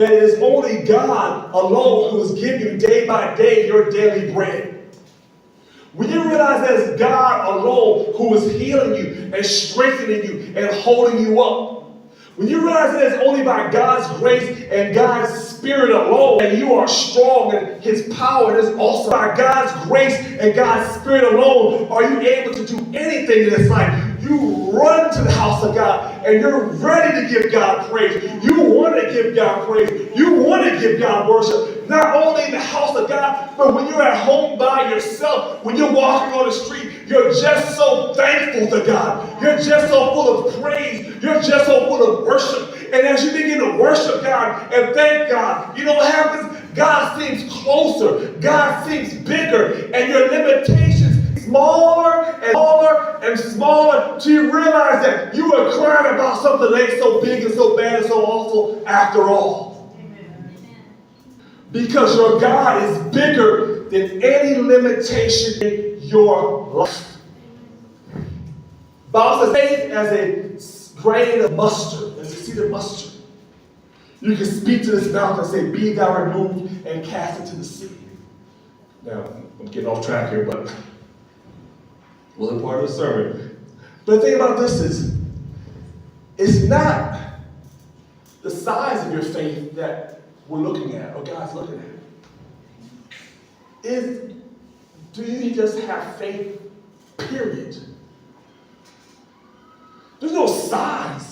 that it is only God alone who is giving you day by day your daily bread. When you realize that it's God alone who is healing you and strengthening you and holding you up. When you realize that it's only by God's grace and God's Spirit alone that you are strong and His power is also by God's grace and God's Spirit alone are you able to do anything in this life. You run to the house of God and you're ready to give God praise. You want to give God praise. You want to give God worship. Not only in the house of God, but when you're at home by yourself, when you're walking on the street, you're just so thankful to God. You're just so full of praise. You're just so full of worship. And as you begin to worship God and thank God, you know what happens? God seems closer. God seems bigger. And your limitations smaller and smaller and smaller till you realize that you are crying about something that ain't so big and so bad and so awful after all. Amen. Because your God is bigger than any limitation in your life. Bible says faith as a grain of mustard, as a seed of mustard. You can speak to this mountain and say, be thou removed and cast into the sea. Now, I'm getting off track here, but wasn't part of the sermon. But the thing about this is, it's not the size of your faith that we're looking at, or God's looking at. Do you just have faith, period? There's no size.